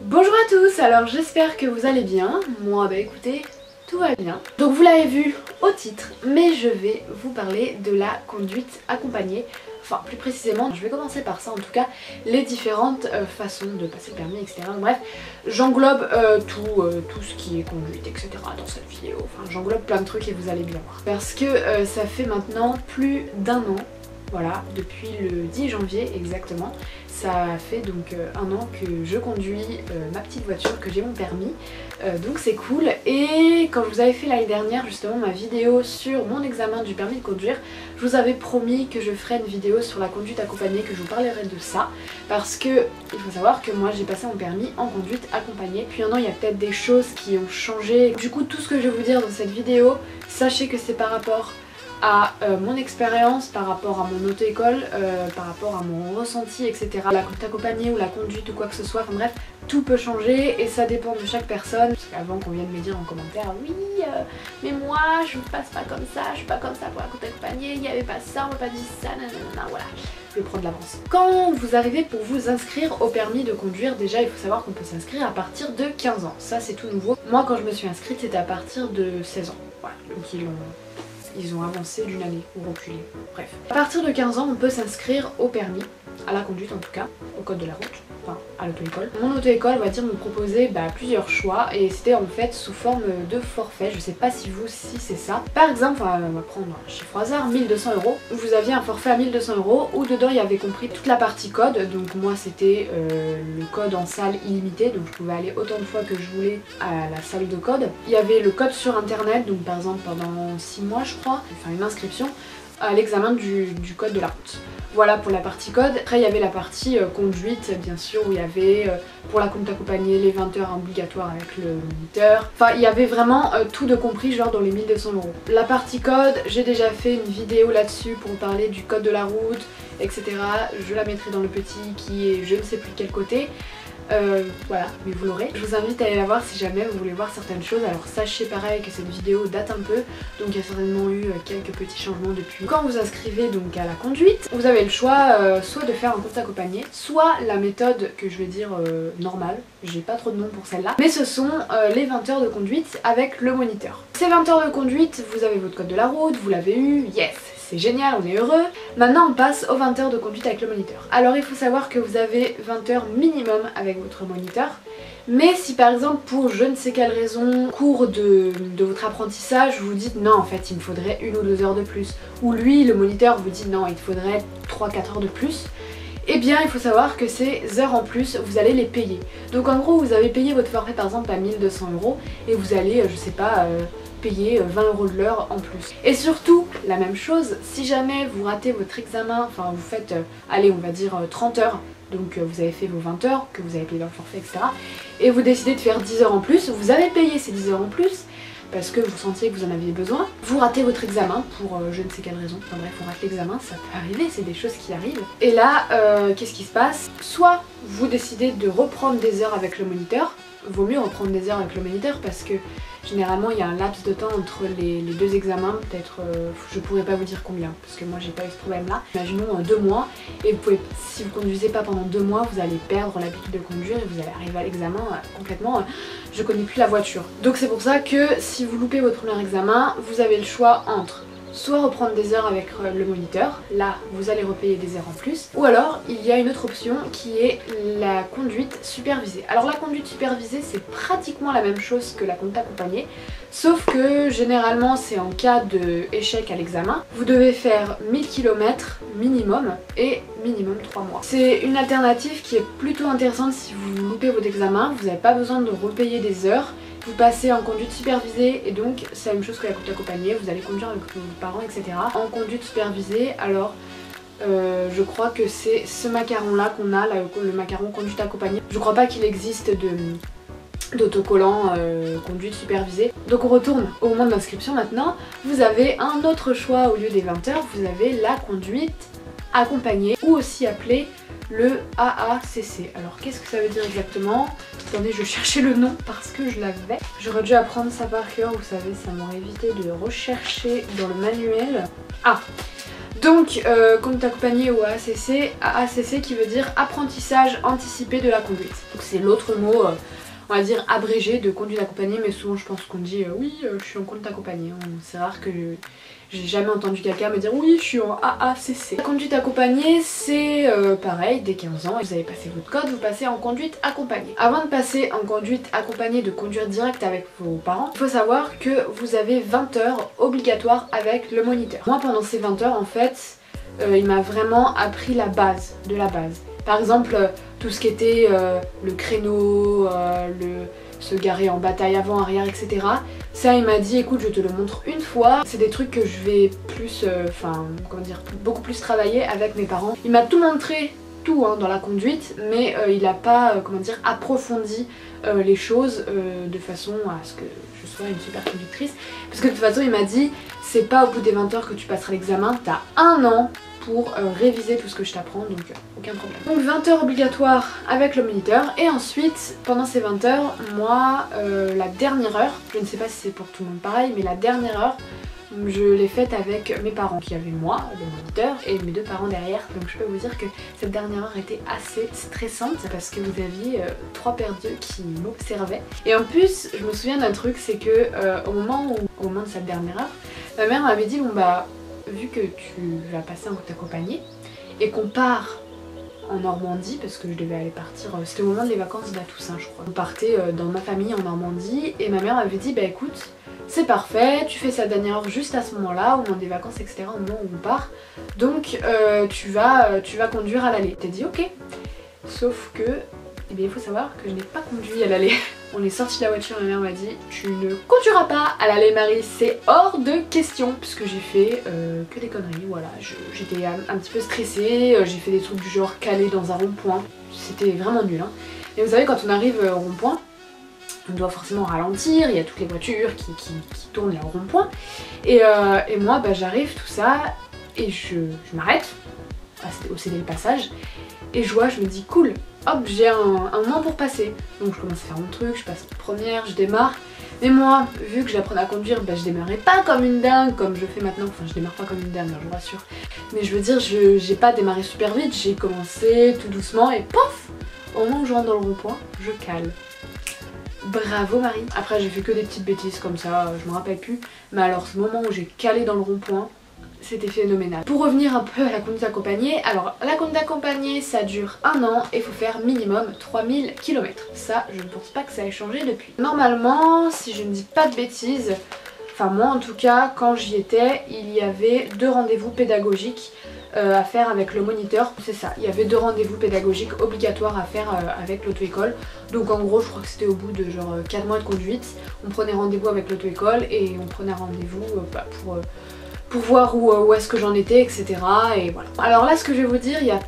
Bonjour à tous, alors j'espère que vous allez bien. Moi bah écoutez, tout va bien. Donc vous l'avez vu au titre, mais je vais vous parler de la conduite accompagnée. Enfin plus précisément, je vais commencer par ça en tout cas, les différentes façons de passer le permis, etc. Bref, j'englobe tout ce qui est conduite, etc. dans cette vidéo. Enfin j'englobe plein de trucs et vous allez bien voir. Parce que ça fait maintenant plus d'un an. Voilà, depuis le 10 janvier exactement, ça fait donc un an que je conduis ma petite voiture, que j'ai mon permis, donc c'est cool. Et quand je vous avais fait l'année dernière justement ma vidéo sur mon examen du permis de conduire, je vous avais promis que je ferais une vidéo sur la conduite accompagnée, que je vous parlerai de ça, parce que il faut savoir que moi j'ai passé mon permis en conduite accompagnée. Depuis un an il y a peut-être des choses qui ont changé, du coup tout ce que je vais vous dire dans cette vidéo, sachez que c'est par rapport à mon expérience, par rapport à mon auto-école, par rapport à mon ressenti, etc. La conduite accompagnée ou la conduite ou quoi que ce soit, enfin bref, tout peut changer et ça dépend de chaque personne. Parce qu'avant qu'on vienne me dire en commentaire, oui, mais moi je ne passe pas comme ça, je suis pas comme ça pour la conduite accompagnée, il n'y avait pas ça, on m'a pas dit ça, nanana, voilà. Je vais prendre l'avance. Quand vous arrivez pour vous inscrire au permis de conduire, déjà il faut savoir qu'on peut s'inscrire à partir de 15 ans. Ça c'est tout nouveau. Moi quand je me suis inscrite c'était à partir de 16 ans. Voilà, donc ils ont avancé d'une année ou reculé, bref. À partir de 15 ans, on peut s'inscrire au permis, à la conduite en tout cas, au code de la route, enfin à l'auto-école. Mon auto-école, on va dire, me proposait plusieurs choix et c'était en fait sous forme de forfait. Je sais pas si vous, si c'est ça. Par exemple, on va prendre un chiffre au hasard, 1200 €. Vous aviez un forfait à 1200 € où dedans il y avait compris toute la partie code. Donc moi c'était le code en salle illimité, donc je pouvais aller autant de fois que je voulais à la salle de code. Il y avait le code sur internet, donc par exemple pendant 6 mois je crois, enfin une inscription à l'examen du code de la route. Voilà pour la partie code. Après il y avait la partie conduite bien sûr, où il y avait pour la conduite accompagnée les 20 heures obligatoires avec le moniteur. Enfin il y avait vraiment tout de compris genre dans les 1200 €. La partie code, j'ai déjà fait une vidéo là-dessus pour parler du code de la route, etc. Je la mettrai dans le petit qui est je ne sais plus quel côté. Voilà, mais vous l'aurez. Je vous invite à aller la voir si jamais vous voulez voir certaines choses. Alors sachez pareil que cette vidéo date un peu, donc il y a certainement eu quelques petits changements depuis. Quand vous inscrivez donc à la conduite, vous avez le choix soit de faire un conduite accompagné, soit la méthode que je vais dire normale. J'ai pas trop de nom pour celle-là, mais ce sont les 20 heures de conduite avec le moniteur. Ces 20 heures de conduite, vous avez votre code de la route, vous l'avez eu, yes! C'est génial, on est heureux. Maintenant on passe aux 20 heures de conduite avec le moniteur. Alors il faut savoir que vous avez 20 heures minimum avec votre moniteur. Mais si par exemple pour je ne sais quelle raison, au cours de votre apprentissage, vous dites non en fait il me faudrait 1 ou 2 heures de plus, ou lui le moniteur vous dit non il te faudrait 3-4 heures de plus, eh bien il faut savoir que ces heures en plus vous allez les payer. Donc en gros vous avez payé votre forfait par exemple à 1200 € et vous allez je sais pas payer 20 € de l'heure en plus. Et surtout, la même chose, si jamais vous ratez votre examen, enfin vous faites, allez on va dire 30 heures, donc vous avez fait vos 20 heures, que vous avez payé dans le forfait, etc. Et vous décidez de faire 10 heures en plus, vous avez payé ces 10 heures en plus, parce que vous sentiez que vous en aviez besoin, vous ratez votre examen pour je ne sais quelle raison, enfin bref on rate l'examen, ça peut arriver, c'est des choses qui arrivent. Et là, qu'est-ce qui se passe? Soit vous décidez de reprendre des heures avec le moniteur, vaut mieux reprendre des heures avec le moniteur parce que généralement il y a un laps de temps entre les deux examens, peut-être je pourrais pas vous dire combien parce que moi j'ai pas eu ce problème là. Imaginons 2 mois et vous pouvez, si vous conduisez pas pendant 2 mois vous allez perdre l'habitude de conduire et vous allez arriver à l'examen complètement je connais plus la voiture. Donc c'est pour ça que si vous loupez votre premier examen, vous avez le choix entre soit reprendre des heures avec le moniteur, là vous allez repayer des heures en plus, ou alors il y a une autre option qui est la conduite supervisée. Alors la conduite supervisée c'est pratiquement la même chose que la conduite accompagnée, sauf que généralement c'est en cas d'échec à l'examen, vous devez faire 1000 km minimum et minimum 3 mois. C'est une alternative qui est plutôt intéressante si vous loupez votre examen, vous n'avez pas besoin de repayer des heures. Vous passez en conduite supervisée et donc c'est la même chose que la conduite accompagnée, vous allez conduire avec vos parents etc. En conduite supervisée, alors je crois que c'est ce macaron là qu'on a, le macaron conduite accompagnée. Je crois pas qu'il existe d'autocollant conduite supervisée. Donc on retourne au moment de l'inscription maintenant. Vous avez un autre choix au lieu des 20 heures, vous avez la conduite accompagnée ou aussi appelée le AACC. Alors qu'est-ce que ça veut dire exactement? Attendez, je cherchais le nom parce que je l'avais. J'aurais dû apprendre ça par cœur, vous savez, ça m'aurait évité de rechercher dans le manuel. Ah! Donc conduite accompagnée ou AACC qui veut dire apprentissage anticipé de la conduite. Donc c'est l'autre mot on va dire abrégé de conduite accompagnée, mais souvent je pense qu'on dit oui je suis en conduite accompagnée. C'est rare que j'ai jamais entendu quelqu'un me dire oui je suis en AACC. La conduite accompagnée c'est pareil, dès 15 ans vous avez passé votre code, vous passez en conduite accompagnée. Avant de passer en conduite accompagnée, de conduire direct avec vos parents, il faut savoir que vous avez 20 heures obligatoires avec le moniteur. Moi pendant ces 20 heures en fait il m'a vraiment appris la base de la base. Par exemple tout ce qui était le créneau, se garer en bataille avant, arrière, etc. Ça il m'a dit écoute je te le montre une fois. C'est des trucs que je vais plus, comment dire, beaucoup plus travailler avec mes parents. Il m'a tout montré, tout dans la conduite, mais il n'a pas, comment dire, approfondi les choses de façon à ce que je sois une super conductrice. Parce que de toute façon il m'a dit c'est pas au bout des 20 heures que tu passeras l'examen, t'as 1 an pour réviser tout ce que je t'apprends, donc aucun problème. Donc 20 heures obligatoires avec le moniteur, et ensuite pendant ces 20 heures, moi la dernière heure, je ne sais pas si c'est pour tout le monde pareil, mais la dernière heure je l'ai faite avec mes parents qui avaient moi, le moniteur, et mes 2 parents derrière. Donc je peux vous dire que cette dernière heure était assez stressante parce que vous aviez 3 paires d'yeux qui m'observaient. Et en plus je me souviens d'un truc, c'est que au moment de cette dernière heure, ma mère m'avait dit bon bah vu que tu vas passer en accompagné et qu'on part en Normandie, parce que je devais aller partir, c'était au moment des vacances de la Toussaint je crois. On partait dans ma famille en Normandie et ma mère m'avait dit bah écoute c'est parfait, tu fais sa dernière heure juste à ce moment là, au moment des vacances etc, au moment où on part, donc tu vas conduire à l'aller. T'as dit ok, sauf que eh bien, il faut savoir que je n'ai pas conduit à l'aller. On est sorti de la voiture, ma mère m'a dit tu ne conduiras pas à l'aller Marie, c'est hors de question. Puisque j'ai fait que des conneries, voilà. J'étais un petit peu stressée, j'ai fait des trucs du genre calé dans un rond-point. C'était vraiment nul. Et vous savez quand on arrive au rond-point, on doit forcément ralentir, il y a toutes les voitures qui tournent là au rond-point. Et moi bah, j'arrive tout ça et je m'arrête au CD le passage. Et je vois, je me dis cool, hop j'ai un moment pour passer. Donc je commence à faire mon truc, je passe première, je démarre. Mais moi, vu que j'apprends à conduire, bah, je démarrais pas comme une dingue comme je fais maintenant. Enfin je démarre pas comme une dingue, je vous rassure. Mais je veux dire, j'ai pas démarré super vite, j'ai commencé tout doucement et pof, au moment où je rentre dans le rond-point, je cale. Bravo Marie. Après j'ai fait que des petites bêtises comme ça, je me rappelle plus. Mais alors ce moment où j'ai calé dans le rond-point, c'était phénoménal. Pour revenir un peu à la conduite accompagnée, alors la conduite accompagnée ça dure 1 an et il faut faire minimum 3000 km. Ça je ne pense pas que ça ait changé depuis. Normalement, si je ne dis pas de bêtises, enfin moi en tout cas quand j'y étais, il y avait 2 rendez-vous pédagogiques à faire avec le moniteur, c'est ça, il y avait 2 rendez-vous pédagogiques obligatoires à faire avec l'auto-école. Donc en gros je crois que c'était au bout de genre 4 mois de conduite, on prenait rendez-vous avec l'auto-école et on prenait rendez-vous pour voir où est-ce que j'en étais, etc. Et voilà. Alors là ce que je vais vous dire, il y a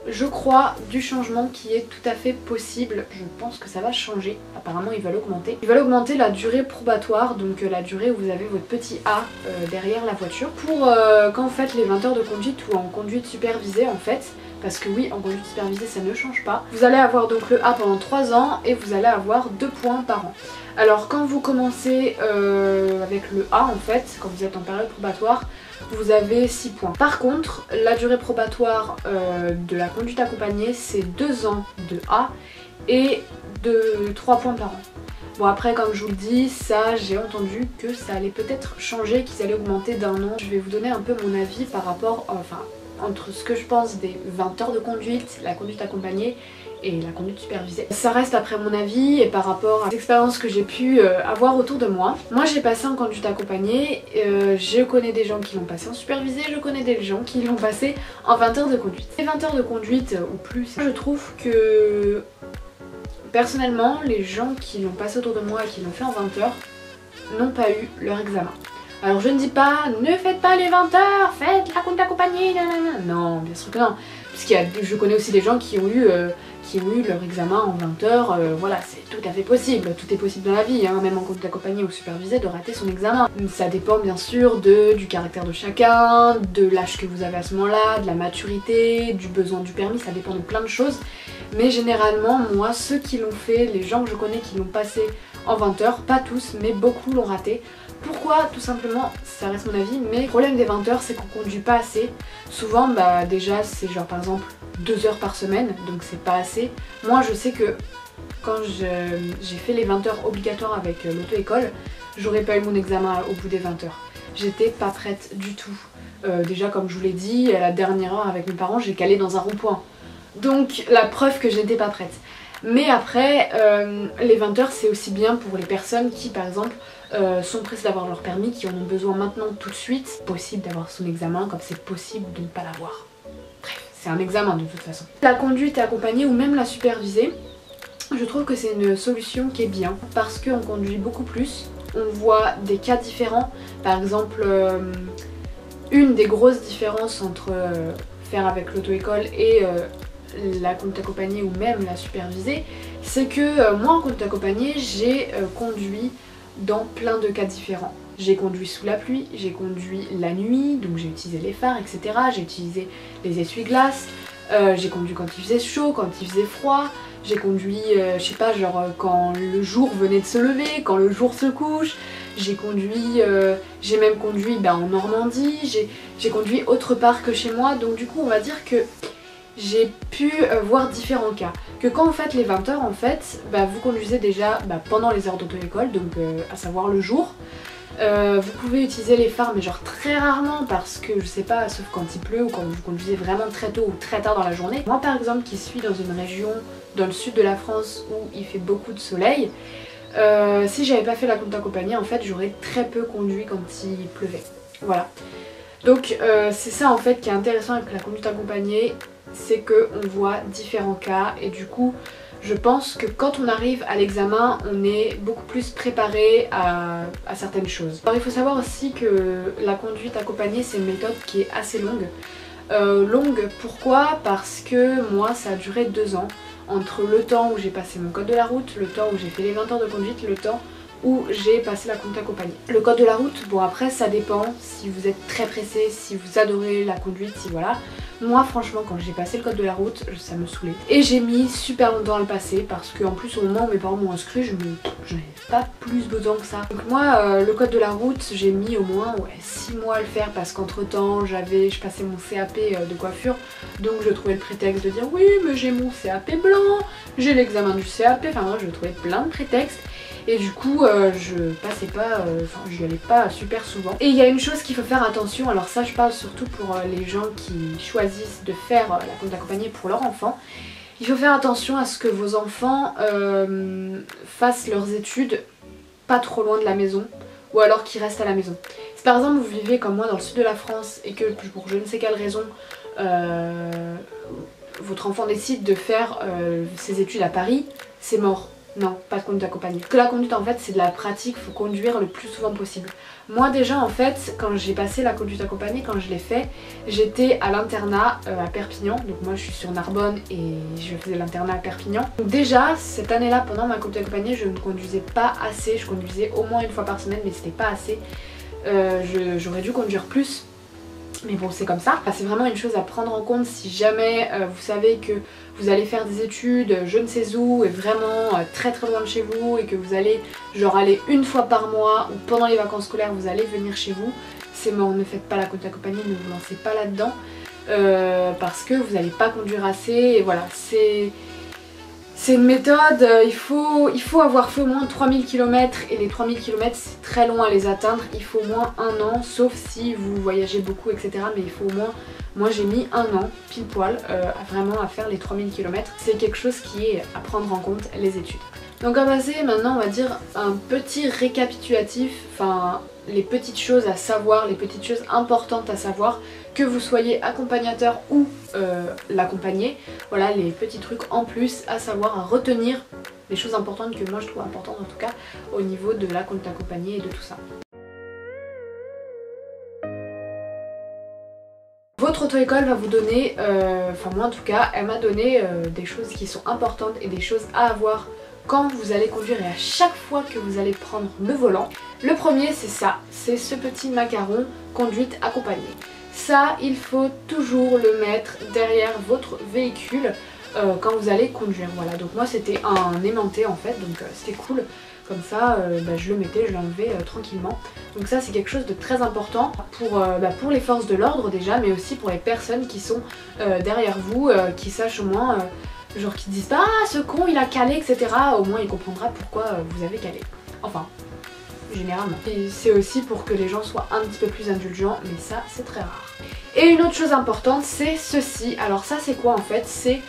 je crois du changement qui est tout à fait possible. Je pense que ça va changer, apparemment ils veulent augmenter. Ils veulent augmenter la durée probatoire, donc la durée où vous avez votre petit A derrière la voiture. Pour quand vous faites les 20 heures de conduite ou en conduite supervisée en fait. Parce que oui, en conduite supervisée ça ne change pas. Vous allez avoir donc le A pendant 3 ans et vous allez avoir 2 points par an. Alors quand vous commencez avec le A en fait, quand vous êtes en période probatoire, vous avez 6 points. Par contre, la durée probatoire de la conduite accompagnée c'est 2 ans de A et 3 points par an. Bon après comme je vous le dis, ça j'ai entendu que ça allait peut-être changer, qu'ils allaient augmenter d'1 an. Je vais vous donner un peu mon avis par rapport, entre ce que je pense des 20 heures de conduite, la conduite accompagnée et la conduite supervisée. Ça reste après mon avis et par rapport à l'expérience que j'ai pu avoir autour de moi. Moi j'ai passé en conduite accompagnée, je connais des gens qui l'ont passé en supervisée, je connais des gens qui l'ont passé en 20 heures de conduite. Les 20 heures de conduite ou plus, je trouve que personnellement les gens qui l'ont passé autour de moi et qui l'ont fait en 20 heures n'ont pas eu leur examen. Alors je ne dis pas ne faites pas les 20 heures, faites la conduite accompagnée, nanana. Non, bien sûr que non. Parce je connais aussi des gens qui ont eu leur examen en 20 heures, voilà, c'est tout à fait possible. Tout est possible dans la vie, même en conduite accompagnée ou supervisée, de rater son examen. Ça dépend bien sûr du caractère de chacun, de l'âge que vous avez à ce moment-là, de la maturité, du besoin du permis, ça dépend de plein de choses. Mais généralement, moi, ceux qui l'ont fait, les gens que je connais qui l'ont passé en 20 heures, pas tous, mais beaucoup l'ont raté. Pourquoi? Tout simplement, ça reste mon avis, mais le problème des 20 heures c'est qu'on conduit pas assez. Souvent bah déjà c'est genre par exemple 2 heures par semaine, donc c'est pas assez. Moi je sais que quand j'ai fait les 20 heures obligatoires avec l'auto-école, j'aurais pas eu mon examen au bout des 20 heures. J'étais pas prête du tout. Déjà comme je vous l'ai dit, à la dernière heure avec mes parents j'ai calé dans un rond-point. Donc la preuve que j'étais pas prête. Mais après, les 20 heures c'est aussi bien pour les personnes qui par exemple sont pressées d'avoir leur permis, qui en ont besoin maintenant tout de suite. C'est possible d'avoir son examen comme c'est possible de ne pas l'avoir. Bref, c'est un examen de toute façon. La conduite accompagnée ou même la supervisée, je trouve que c'est une solution qui est bien parce qu'on conduit beaucoup plus, on voit des cas différents. Par exemple, une des grosses différences entre faire avec l'auto-école et la conduite accompagnée ou même la supervisée, c'est que moi en conduite accompagnée j'ai conduit dans plein de cas différents. J'ai conduit sous la pluie, j'ai conduit la nuit, donc j'ai utilisé les phares, etc. J'ai utilisé les essuie-glaces, j'ai conduit quand il faisait chaud, quand il faisait froid, j'ai conduit, je sais pas, genre quand le jour venait de se lever, quand le jour se couche, j'ai conduit, j'ai même conduit en Normandie, j'ai conduit autre part que chez moi, donc du coup on va dire que j'ai pu voir différents cas. Que quand vous faites les 20 heures en fait, vous conduisez déjà pendant les heures d'auto-école, donc à savoir le jour. Vous pouvez utiliser les phares mais genre très rarement parce que je sais pas, sauf quand il pleut ou quand vous conduisez vraiment très tôt ou très tard dans la journée. Moi par exemple qui suis dans une région dans le sud de la France où il fait beaucoup de soleil, si j'avais pas fait la conduite accompagnée en fait j'aurais très peu conduit quand il pleuvait. Voilà. Donc c'est ça en fait qui est intéressant avec la conduite accompagnée, c'est qu'on voit différents cas et du coup je pense que quand on arrive à l'examen on est beaucoup plus préparé à certaines choses. Alors il faut savoir aussi que la conduite accompagnée c'est une méthode qui est assez longue. Longue pourquoi? Parce que moi ça a duré 2 ans entre le temps où j'ai passé mon code de la route, le temps où j'ai fait les 20 heures de conduite, le temps où j'ai passé la conduite accompagnée. Le code de la route, bon après ça dépend si vous êtes très pressé, si vous adorez la conduite, si voilà. Moi franchement quand j'ai passé le code de la route, ça me saoulait. Et j'ai mis super longtemps à le passer parce qu'en plus au moment où mes parents m'ont inscrit, je n'avais pas plus besoin que ça. Donc moi le code de la route, j'ai mis au moins 6 mois à le faire parce qu'entre temps je passais mon CAP de coiffure. Donc je trouvais le prétexte de dire oui mais j'ai mon CAP blanc, j'ai l'examen du CAP, enfin moi je trouvais plein de prétextes. Et du coup je passais pas, j'y allais pas super souvent. Et il y a une chose qu'il faut faire attention, alors ça je parle surtout pour les gens qui choisissent de faire la conduite accompagnée pour leur enfant. Il faut faire attention à ce que vos enfants fassent leurs études pas trop loin de la maison ou alors qu'ils restent à la maison. Si par exemple vous vivez comme moi dans le sud de la France et que pour je ne sais quelle raison votre enfant décide de faire ses études à Paris, c'est mort. Non, pas de conduite accompagnée. Parce que la conduite en fait c'est de la pratique, il faut conduire le plus souvent possible. Moi déjà en fait quand j'ai passé la conduite accompagnée, quand je l'ai fait, j'étais à l'internat à Perpignan. Donc moi je suis sur Narbonne et je faisais l'internat à Perpignan. Donc déjà cette année là pendant ma conduite accompagnée je ne conduisais pas assez, je conduisais au moins 1 fois par semaine mais c'était pas assez. J'aurais dû conduire plus. Mais bon c'est comme ça, c'est vraiment une chose à prendre en compte si jamais vous savez que vous allez faire des études je ne sais où et vraiment très loin de chez vous et que vous allez genre aller 1 fois par mois ou pendant les vacances scolaires vous allez venir chez vous, c'est mort, ne faites pas la conduite accompagnée, ne vous lancez pas là-dedans parce que vous n'allez pas conduire assez et voilà, c'est une méthode, il faut avoir fait au moins 3000 km et les 3000 km c'est très long à les atteindre, il faut au moins 1 an sauf si vous voyagez beaucoup etc. Mais il faut au moins, moi j'ai mis 1 an pile poil vraiment à faire les 3000 km. C'est quelque chose qui est à prendre en compte, les études. Donc on va passer maintenant on va dire un petit récapitulatif, enfin les petites choses à savoir, les petites choses importantes à savoir, que vous soyez accompagnateur ou l'accompagné. Voilà les petits trucs en plus à savoir, à retenir, les choses importantes que moi je trouve importantes en tout cas au niveau de la conduite accompagnée et de tout ça. Votre auto-école va vous donner, enfin moi en tout cas, elle m'a donné des choses qui sont importantes et des choses à avoir quand vous allez conduire et à chaque fois que vous allez prendre le volant. Le premier c'est ça, c'est ce petit macaron conduite accompagnée. Ça il faut toujours le mettre derrière votre véhicule quand vous allez conduire. Voilà, donc moi c'était un aimanté en fait, donc c'était cool. Comme ça, je le mettais, je l'enlevais tranquillement. Donc ça c'est quelque chose de très important pour les forces de l'ordre déjà, mais aussi pour les personnes qui sont derrière vous, qui sachent au moins, genre qui disent pas ah ce con il a calé, etc. Au moins il comprendra pourquoi vous avez calé. Enfin, généralement. Et c'est aussi pour que les gens soient un petit peu plus indulgents, mais ça c'est très rare. Et une autre chose importante c'est ceci. Alors ça c'est quoi en fait? C'est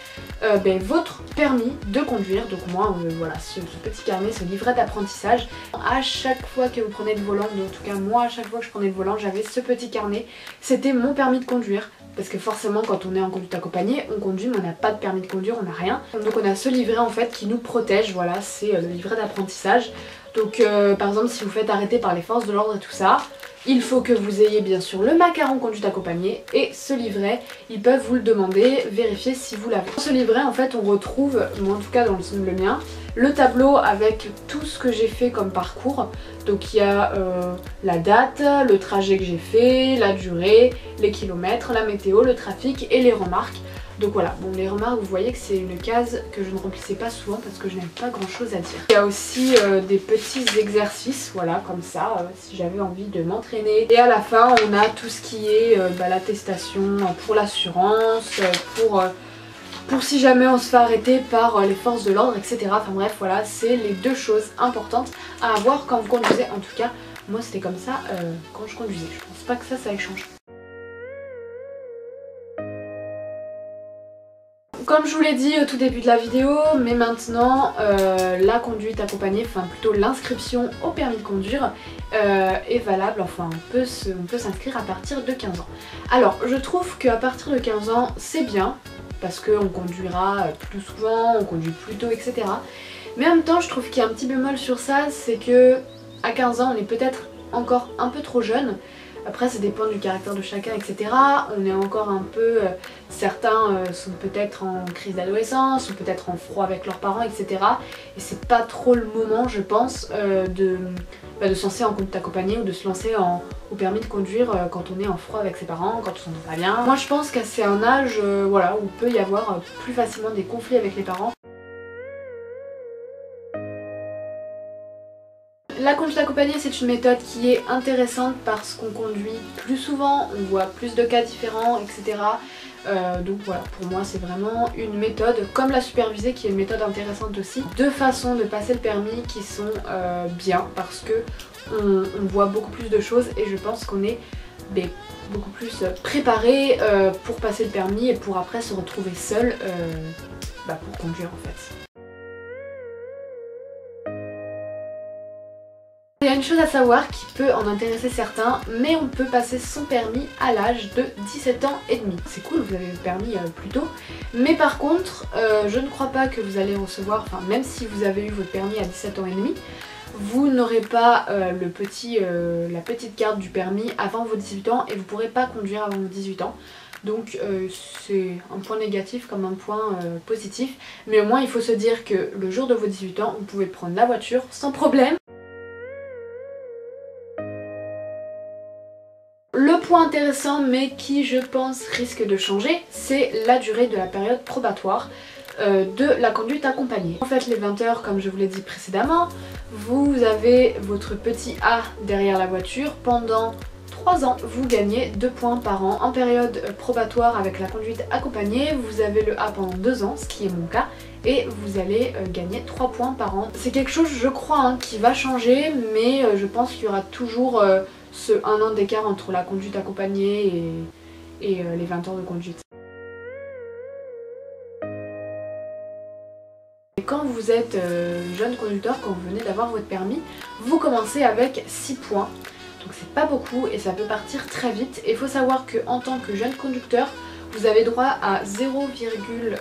votre permis de conduire. Donc moi voilà, ce petit carnet, ce livret d'apprentissage. À chaque fois que vous prenez le volant, en tout cas moi à chaque fois que je prenais le volant j'avais ce petit carnet. C'était mon permis de conduire. Parce que forcément quand on est en conduite accompagnée, on conduit mais on n'a pas de permis de conduire, on n'a rien. Donc on a ce livret en fait qui nous protège, voilà, c'est le livret d'apprentissage. Donc par exemple si vous faites arrêter par les forces de l'ordre et tout ça, il faut que vous ayez bien sûr le macaron conduite accompagnée et ce livret, ils peuvent vous le demander, vérifier si vous l'avez. Dans ce livret en fait on retrouve, moi en tout cas dans le mien, le tableau avec tout ce que j'ai fait comme parcours. Donc il y a la date, le trajet que j'ai fait, la durée, les kilomètres, la météo, le trafic et les remarques. Donc voilà, bon les remarques vous voyez que c'est une case que je ne remplissais pas souvent parce que je n'aime pas grand chose à dire. Il y a aussi des petits exercices, voilà comme ça, si j'avais envie de m'entraîner. Et à la fin on a tout ce qui est l'attestation pour l'assurance, pour si jamais on se fait arrêter par les forces de l'ordre, etc. Enfin bref voilà, c'est les deux choses importantes à avoir quand vous conduisez. En tout cas moi c'était comme ça quand je conduisais, je pense pas que ça ait changé. Comme je vous l'ai dit au tout début de la vidéo, mais maintenant la conduite accompagnée, enfin plutôt l'inscription au permis de conduire est valable, enfin on peut s'inscrire à partir de 15 ans. Alors je trouve qu'à partir de 15 ans c'est bien, parce qu'on conduira plus souvent, on conduit plus tôt, etc. Mais en même temps je trouve qu'il y a un petit bémol sur ça, c'est que à 15 ans on est peut-être encore un peu trop jeune. Après ça dépend du caractère de chacun, etc. On est encore un peu... certains sont peut-être en crise d'adolescence, ou peut-être en froid avec leurs parents, etc. Et c'est pas trop le moment, je pense, de se lancer en conduite accompagnée ou de se lancer au permis de conduire quand on est en froid avec ses parents, quand on s'entend pas bien. Moi je pense que c'est un âge voilà, où il peut y avoir plus facilement des conflits avec les parents. La conduite accompagnée c'est une méthode qui est intéressante parce qu'on conduit plus souvent, on voit plus de cas différents, etc. Donc voilà, pour moi c'est vraiment une méthode, comme la supervisée qui est une méthode intéressante aussi. Deux façons de passer le permis qui sont bien parce que on voit beaucoup plus de choses et je pense qu'on est beaucoup plus préparé pour passer le permis et pour après se retrouver seul pour conduire en fait. Il y a une chose à savoir qui peut en intéresser certains, mais on peut passer son permis à l'âge de 17 ans et demi. C'est cool, vous avez le permis plus tôt, mais par contre, je ne crois pas que vous allez recevoir, enfin même si vous avez eu votre permis à 17 ans et demi, vous n'aurez pas la petite carte du permis avant vos 18 ans et vous ne pourrez pas conduire avant vos 18 ans. Donc c'est un point négatif comme un point positif, mais au moins il faut se dire que le jour de vos 18 ans, vous pouvez prendre la voiture sans problème. Le point intéressant mais qui je pense risque de changer, c'est la durée de la période probatoire de la conduite accompagnée. En fait les 20 heures comme je vous l'ai dit précédemment, vous avez votre petit A derrière la voiture pendant 3 ans. Vous gagnez 2 points par an. En période probatoire avec la conduite accompagnée, vous avez le A pendant 2 ans, ce qui est mon cas, et vous allez gagner 3 points par an. C'est quelque chose je crois qui va changer, mais je pense qu'il y aura toujours ce 1 an d'écart entre la conduite accompagnée et les 20 heures de conduite. Et quand vous êtes jeune conducteur, quand vous venez d'avoir votre permis, vous commencez avec 6 points. Donc c'est pas beaucoup et ça peut partir très vite. Et il faut savoir qu'en tant que jeune conducteur, vous avez droit à 0,2 g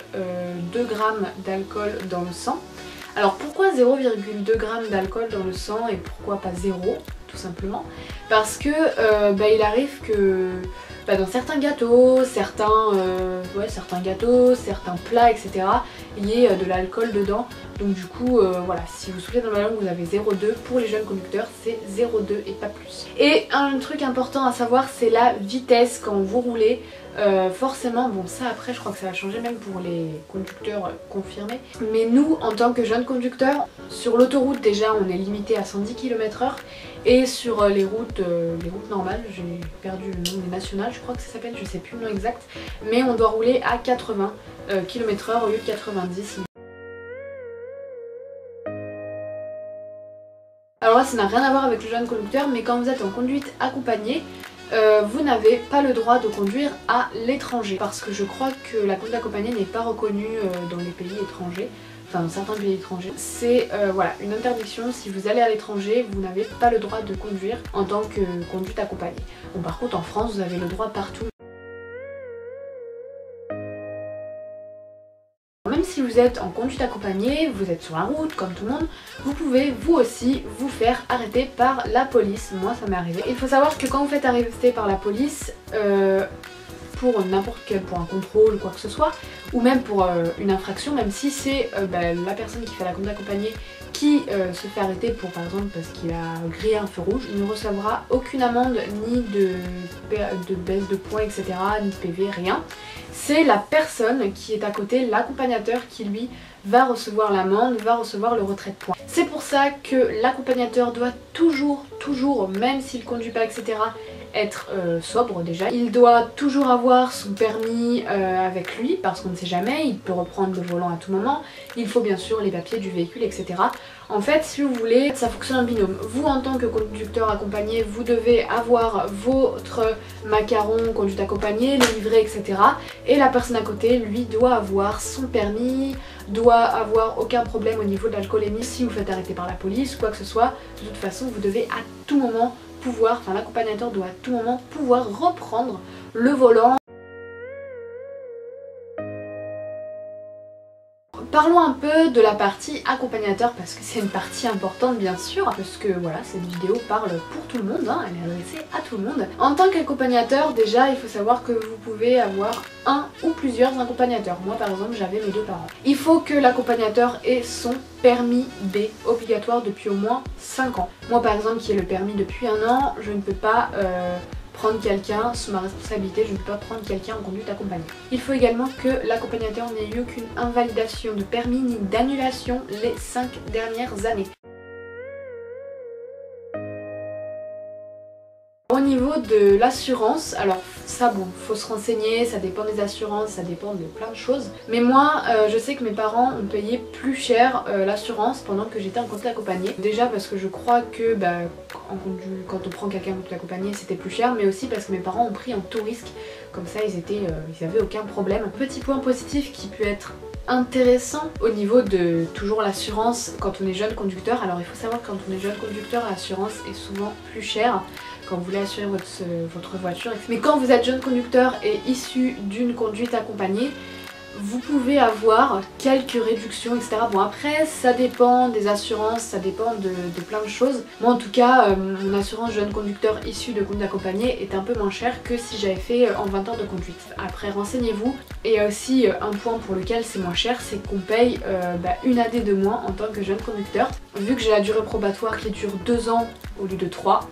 d'alcool dans le sang. Alors pourquoi 0,2 g d'alcool dans le sang et pourquoi pas 0 ? Tout simplement parce que il arrive que dans certains gâteaux, certains gâteaux, certains plats, etc. il y ait de l'alcool dedans. Donc du coup voilà, si vous soufflez dans ma langue vous avez 0,2, pour les jeunes conducteurs c'est 0,2 et pas plus. Et un truc important à savoir, c'est la vitesse quand vous roulez. Forcément, bon ça après je crois que ça va changer même pour les conducteurs confirmés, mais nous en tant que jeunes conducteurs, sur l'autoroute déjà on est limité à 110 km/h et sur les routes normales, j'ai perdu le nom, les nationales je crois que ça s'appelle, je sais plus le nom exact, mais on doit rouler à 80 km/h au lieu de 90. Alors là ça n'a rien à voir avec le jeune conducteur, mais quand vous êtes en conduite accompagnée, vous n'avez pas le droit de conduire à l'étranger, parce que je crois que la conduite accompagnée n'est pas reconnue dans les pays étrangers, enfin dans certains pays étrangers. C'est voilà, une interdiction. Si vous allez à l'étranger, vous n'avez pas le droit de conduire en tant que conduite accompagnée. Bon, par contre en France vous avez le droit partout. Même si vous êtes en conduite accompagnée, vous êtes sur la route comme tout le monde, vous pouvez vous aussi vous faire arrêter par la police. Moi ça m'est arrivé. Il faut savoir que quand vous faites arrêter par la police, pour n'importe quel, pour un contrôle ou quoi que ce soit, ou même pour une infraction, même si c'est la personne qui fait la conduite accompagnée qui se fait arrêter pour par exemple parce qu'il a grillé un feu rouge, il ne recevra aucune amende ni de baisse de points etc, ni de PV, rien. C'est la personne qui est à côté, l'accompagnateur, qui lui va recevoir l'amende, va recevoir le retrait de points. C'est pour ça que l'accompagnateur doit toujours, même s'il conduit pas etc, être sobre déjà. Il doit toujours avoir son permis avec lui parce qu'on ne sait jamais, il peut reprendre le volant à tout moment. Il faut bien sûr les papiers du véhicule etc. En fait si vous voulez, ça fonctionne en binôme. Vous en tant que conducteur accompagné, vous devez avoir votre macaron conduite accompagnée, le livret etc. Et la personne à côté lui doit avoir son permis, doit avoir aucun problème au niveau de l'alcoolémie. Si vous faites arrêter par la police ou quoi que ce soit, de toute façon vous devez à tout moment pouvoir, enfin l'accompagnateur doit à tout moment pouvoir reprendre le volant. Parlons un peu de la partie accompagnateur parce que c'est une partie importante bien sûr, parce que voilà, cette vidéo parle pour tout le monde, hein, elle est adressée à tout le monde. En tant qu'accompagnateur, déjà il faut savoir que vous pouvez avoir un ou plusieurs accompagnateurs. Moi par exemple j'avais mes deux parents. Il faut que l'accompagnateur ait son permis B obligatoire depuis au moins 5 ans. Moi par exemple qui ai le permis depuis 1 an, je ne peux pas prendre quelqu'un sous ma responsabilité, je ne peux pas prendre quelqu'un en conduite accompagnée. Il faut également que l'accompagnateur n'ait eu aucune invalidation de permis ni d'annulation les 5 dernières années. Au niveau de l'assurance, alors ça bon, faut se renseigner, ça dépend des assurances, ça dépend de plein de choses. Mais moi, je sais que mes parents ont payé plus cher l'assurance pendant que j'étais en conduite accompagnée. Déjà parce que je crois que quand on prend quelqu'un en conduite accompagnée c'était plus cher, mais aussi parce que mes parents ont pris un tout risque. Comme ça ils avaient aucun problème. Un petit point positif qui peut être intéressant au niveau de toujours l'assurance quand on est jeune conducteur. Alors il faut savoir que quand on est jeune conducteur, l'assurance est souvent plus chère quand vous voulez assurer votre voiture. Mais quand vous êtes jeune conducteur et issu d'une conduite accompagnée, vous pouvez avoir quelques réductions etc. Bon après ça dépend des assurances, ça dépend de plein de choses. Moi en tout cas mon assurance jeune conducteur issu de conduite accompagnée est un peu moins chère que si j'avais fait en 20 heures de conduite. Après renseignez-vous. Et il y a aussi un point pour lequel c'est moins cher, c'est qu'on paye une année de moins en tant que jeune conducteur. Vu que j'ai la durée probatoire qui dure 2 ans au lieu de 3,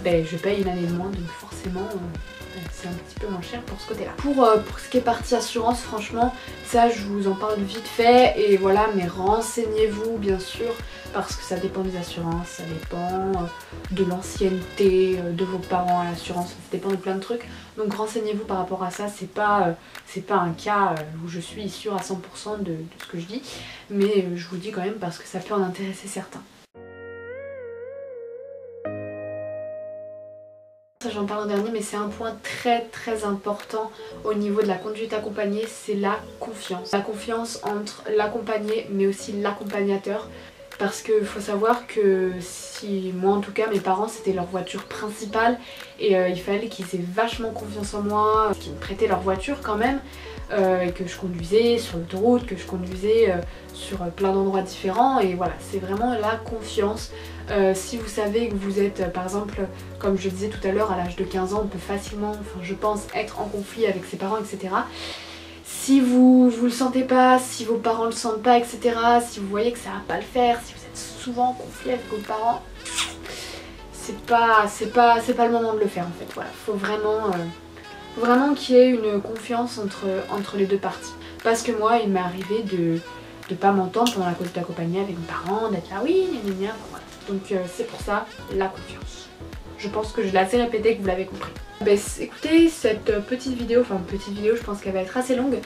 je paye une année de moins, donc forcément c'est un petit peu moins cher pour ce côté là. Pour ce qui est partie assurance, franchement ça je vous en parle vite fait et voilà, mais renseignez-vous bien sûr parce que ça dépend des assurances, ça dépend de l'ancienneté de vos parents à l'assurance, ça dépend de plein de trucs, donc renseignez-vous par rapport à ça. C'est pas un cas où je suis sûre à 100% de ce que je dis, mais je vous dis quand même parce que ça peut en intéresser certains. J'en parle en dernier, mais c'est un point très important au niveau de la conduite accompagnée, c'est la confiance. La confiance entre l'accompagné mais aussi l'accompagnateur. Parce qu'il faut savoir que si moi en tout cas mes parents c'était leur voiture principale et il fallait qu'ils aient vachement confiance en moi, qu'ils me prêtaient leur voiture quand même, et que je conduisais sur l'autoroute, que je conduisais sur plein d'endroits différents, et voilà, c'est vraiment la confiance. Si vous savez que vous êtes par exemple, comme je disais tout à l'heure, à l'âge de 15 ans on peut facilement, enfin je pense, être en conflit avec ses parents, etc. Si vous le sentez pas, si vos parents le sentent pas, etc. Si vous voyez que ça va pas le faire, si vous êtes souvent en conflit avec vos parents, c'est pas le moment de le faire en fait. Voilà, faut vraiment qu'il y ait une confiance entre les deux parties. Parce que moi, il m'est arrivé de pas m'entendre pendant la conduite accompagnée avec mes parents, d'être là, oui, gna gna gna, voilà. Donc c'est pour ça, la confiance. Je pense que je l'ai assez répété, que vous l'avez compris. Écoutez, cette petite vidéo, je pense qu'elle va être assez longue,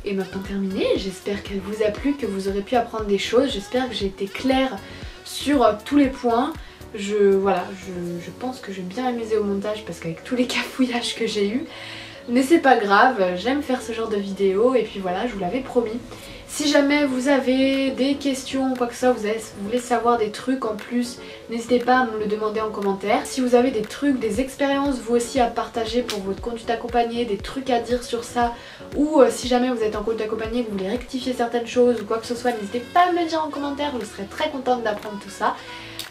est maintenant terminée. J'espère qu'elle vous a plu, que vous aurez pu apprendre des choses. J'espère que j'ai été claire sur tous les points. Je pense que je vais bien amuser au montage parce qu'avec tous les cafouillages que j'ai eu. Mais c'est pas grave, j'aime faire ce genre de vidéos et puis voilà, je vous l'avais promis. Si jamais vous avez des questions ou quoi que ça, vous voulez savoir des trucs en plus, n'hésitez pas à me le demander en commentaire. Si vous avez des trucs, des expériences vous aussi à partager pour votre conduite accompagnée, des trucs à dire sur ça, ou si jamais vous êtes en conduite accompagnée et que vous voulez rectifier certaines choses ou quoi que ce soit, n'hésitez pas à me le dire en commentaire, je serais très contente d'apprendre tout ça.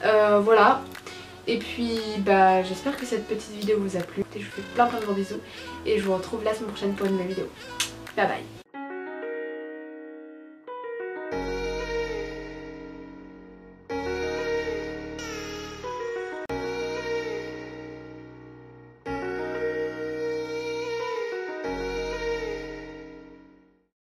Voilà. Et puis j'espère que cette petite vidéo vous a plu. Je vous fais plein de gros bisous et je vous retrouve la semaine prochaine pour une nouvelle vidéo. Bye bye.